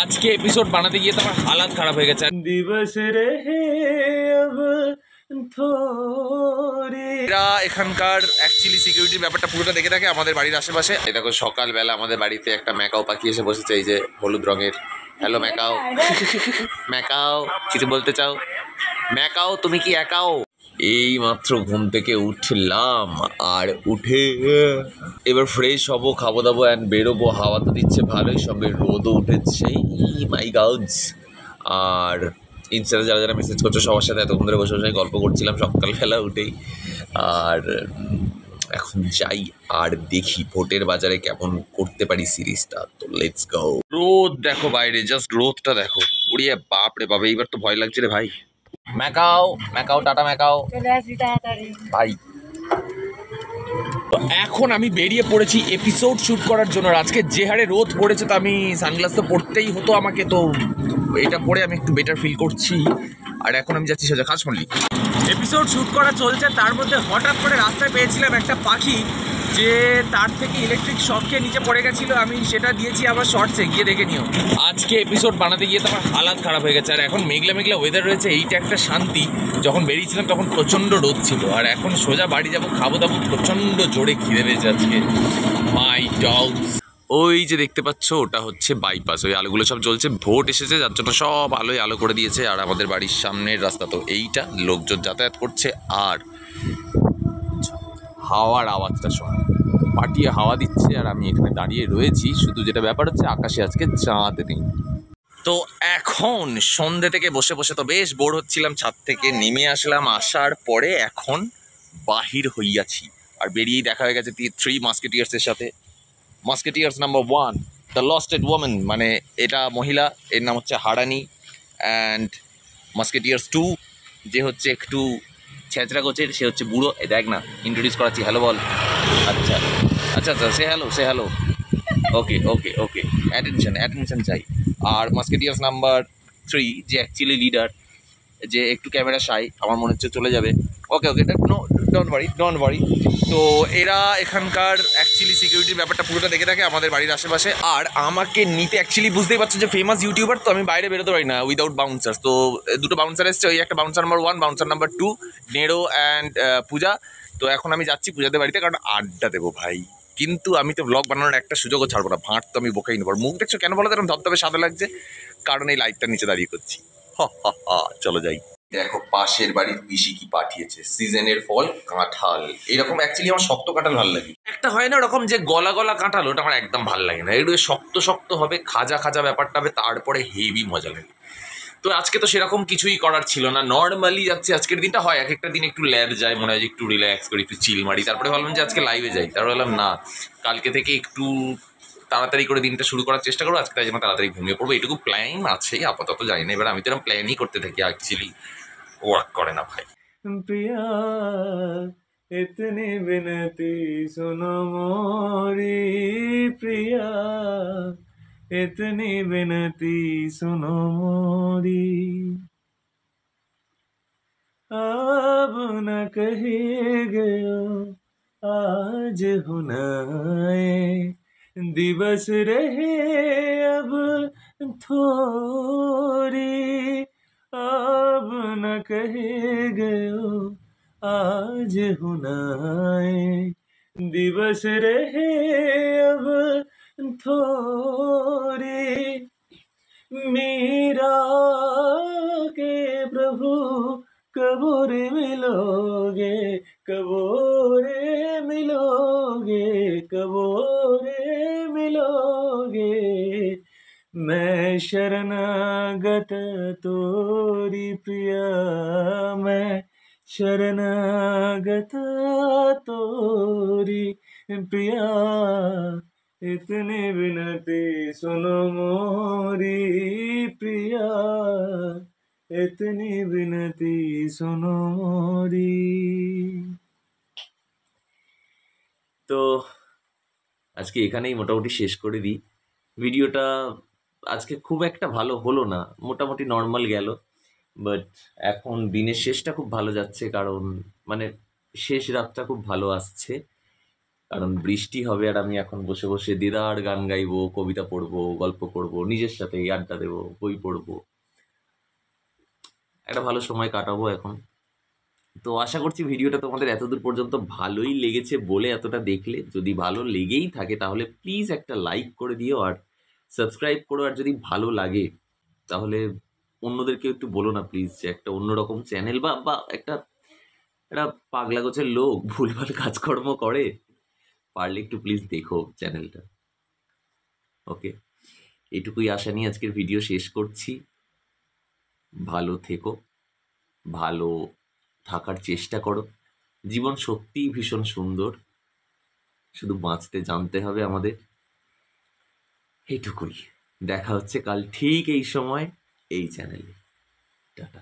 আজকে এপিসোড বানাতে গিয়ে তো আমার হালাত খারাপ হয়ে গেছে। দিবস রহে আব থোড়ে। এরা এখানকার অ্যাকচুয়ালি সিকিউরিটির ব্যাপারটা পুরোটা দেখে থাকে আমাদের বাড়ির আশেপাশে। এই দেখো সকালবেলা আমাদের বাড়িতে একটা ম্যাকাও পাখি এসে বসেছে, এই যে হলুদ রঙের। Hello macaw. ম্যাকাও কিছু বলতে চাও? ম্যাকাও তুমি কি একাও? এই মাত্র ঘুম থেকে উঠলাম, আর উঠে এবার ফ্রেশ হবো, খাবো দাবো অ্যান্ড বেরোবো। হাওয়া তো দিচ্ছে ভালোই, সঙ্গে রোদও উঠেছে। মাই গাউডস। আর ইনস্টাতে যারা যারা মেসেজ করছো সবার সাথে এতক্ষণ ধরে বসে বসে গল্প করছিলাম সকালবেলা উঠেই। আর এখন যাই আর দেখি ভোটের বাজারে কেমন করতে পারি সিরিজটা। তো লেটস গো। রোদ দেখো বাইরে, জাস্ট রোদটা দেখো। উড়িয়ে বাপ রে বাবা, এইবার তো ভয় লাগছে রে ভাই। ম্যাকাও ম্যাকাও টাটা ম্যাকাও ভাই। তো এখন আমি বেরিয়ে পড়েছি এপিসোড শ্যুট করার জন্য। আজকে যে হারে রোদ পড়েছে তো আমি সানগ্লাস তো পরতেই হতো আমাকে, তো এটা পরে আমি একটু বেটার ফিল করছি। আর এখন আমি যাচ্ছি সোজা খাসমল্লি। এপিসোড শ্যুট করা চলছে, তার মধ্যে হঠাৎ করে রাস্তায় পেয়েছিলাম একটা পাখি, যে তার থেকে ইলেকট্রিক শক খেয়ে নিচে পড়ে গেছিলো। আমি সেটা দিয়েছি আবার শর্টসে, গিয়ে দেখে নিও। আজকে এপিসোড বানাতে গিয়ে তো আমার হালাত খারাপ হয়ে গেছে। আর এখন মেঘলা মেঘলা ওয়েদার রয়েছে, এইটা একটা শান্তি। যখন বেরিয়েছিলাম তখন প্রচণ্ড রোদ ছিল, আর এখন সোজা বাড়ি যাবো, খাবো দাবো। প্রচণ্ড জোরে খিদে পেয়েছে আজকে। মাই ডগস। ওই যে দেখতে পাচ্ছ ওটা হচ্ছে বাইপাস, ওই আলোগুলো সব জ্বলছে। ভোট এসেছে যার জন্য সব আলোয় আলো করে দিয়েছে। আর আমাদের বাড়ির সামনের রাস্তা তো এইটা, লোকজন যাতায়াত করছে। আর হাওয়ার আওয়াজটা শোনো, পাটিয়ে হাওয়া দিচ্ছে, আর আমি এখানে দাঁড়িয়ে রয়েছি। শুধু যেটা ব্যাপার হচ্ছে আকাশে আজকে চাঁদ নেই। তো এখন সন্ধ্যে থেকে বসে বসে তো বেশ বোর হচ্ছিলাম, ছাদ থেকে নেমে আসলাম। আসার পরে এখন বাহির হইয়াছি, আর বেরিয়েই দেখা হয়ে গেছে থ্রি মাস্কেটিয়ার্সের সাথে। মাস্কেটিয়ার্স নাম্বার 1 দ্য লস্টেড ওয়ামেন, মানে এটা মহিলা, এর নাম হচ্ছে হারানি। অ্যান্ড মাস্কেটিয়ার্স 2 যে হচ্ছে একটু ছেঁচড়া গোছের, সে হচ্ছে বুড়ো। এ দেখ না, ইন্ট্রোডিউস করাচ্ছি। হ্যালো বল। আচ্ছা আচ্ছা আচ্ছা, সে হ্যালো, সে হ্যালো। ওকে ওকে ওকে, অ্যাটেনশন চাই। আর মাস্কেটিয়ার্স নাম্বার 3 যে অ্যাকচুয়ালি লিডার, যে একটু ক্যামেরা শাই, আমার মনে হচ্ছে চলে যাবে। ওকে ওকে, নো ডোন্ট ওয়ারি। তো এরা এখানকার অ্যাকচুয়ালি সিকিউরিটির ব্যাপারটা পুরোটা দেখে থাকে আমাদের বাড়ির আশেপাশে। আর আমাকে নিতে অ্যাকচুয়ালি বুঝতেই পারছো যে ফেমাস ইউটিউবার, তো আমি বাইরে বেরোতে পারি না উইদাউট বাউন্সার্স। তো দুটো বাউন্সার এসছে, ওই একটা bouncer number 1, bouncer number 2 Nedo and Puja. তো এখন আমি যাচ্ছি পূজাদের বাড়িতে, কারণ আড্ডা দেবো ভাই। কিন্তু আমি তো ব্লগ বানানোর একটা সুযোগও ছাড়বো না, ভাঁট তো আমি বকেই নেবো। মুখ দেখছো কেন বলো, এরকম ধবধবে সাদা লাগছে, কারণ এই লাইটটার নিচে দাঁড়িয়ে করছি। চলো যাই। দেখো পাশের বাড়ির পিসি কি পাঠিয়েছে, সিজনের ফল কাঁঠাল। এরকম অ্যাকচুয়ালি আমার শক্ত কাঁঠাল ভালো লাগে। একটা হয় না ওরকম যে গলা গলা কাঁঠাল, ওটা আমার একদম ভালো লাগে না। একটু শক্ত শক্ত হবে, খাজা খাজা ব্যাপারটা হবে, তারপরে হেভি মজা লাগে। তো আজকে তো সেরকম কিছুই করার ছিল না, নর্মালি যাচ্ছে আজকের দিনটা। হয় এক একটা দিন একটু ল্যাব যায়, মনে হয় যে একটু রিল্যাক্স করি, একটু চিল মারি। তারপরে ভাবলাম যে আজকে লাইভে যাই, তারপরে বললাম না, কালকে থেকে একটু তাড়াতাড়ি করে দিনটা শুরু করার চেষ্টা করবো। আজকে তাই জন্য তাড়াতাড়ি ঘুমিয়ে পড়বো, এটুকু প্ল্যান আছে আপাতত, জানি না। এবার আমি তো এরকম প্ল্যানই করতে থাকি, অ্যাকচুয়ালি ওয়ার্ক করে না ভাই। প্রিয়া ইতনি বিনতি সুনো মোরি, প্রিয়া ইতনি বিনতি সুনো মোরি, अब न कहेंगे आज हुनाए, दिवस रहे अब थोड़ी, अब न कहेंगे आज हुनाए, दिवस रहे अब थोड़ी, मीरा के प्रभु कबोरे मिलोगे, कबोरे मिलोगे, कबोरे मिलोगे, मैं शरणागत तोरी प्रिया, मैं शरणागत तोरी प्रिया, इतनी विनती सुनो मोरी प्रिया, इतनी विनती सुनो मोरी। তো আজকে এখানেই মোটামুটি শেষ করে দিই ভিডিওটা। আজকে খুব একটা ভালো হলো না, মোটামুটি নর্মাল গেল। বাট এখন দিনের শেষটা খুব ভালো যাচ্ছে, কারণ মানে শেষ রাতটা খুব ভালো আসছে। কারণ বৃষ্টি হবে আর আমি এখন বসে বসে দেদার গান গাইবো, কবিতা পড়বো, গল্প করবো, নিজের সাথে আড্ডা দেবো, বই পড়বো, একটা ভালো সময় কাটাবো এখন। তো আশা করছি ভিডিওটা তোমাদের এতদূর পর্যন্ত ভালোই লেগেছে বলে এতটা দেখলে। যদি ভালো লেগেই থাকে তাহলে প্লিজ একটা লাইক করে দিও আর সাবস্ক্রাইব করো। আর যদি ভালো লাগে তাহলে অন্যদেরকে একটু বলো না প্লিজ, যে একটা অন্যরকম চ্যানেল বা বা একটা একটা পাগলা গোছের লোক ভুলভাল কাজকর্ম করে, পারলে একটু প্লিজ দেখো চ্যানেলটা। ওকে, এটুকুই আশা নিয়ে আজকের ভিডিও শেষ করছি। ভালো থেকো, ভালো থাকার চেষ্টা করো। জীবন সত্যিই ভীষণ সুন্দর, শুধু বাঁচতে জানতে হবে আমাদের। এটুকুই। দেখা হচ্ছে কাল ঠিক এই সময় এই চ্যানেলে। টাটা।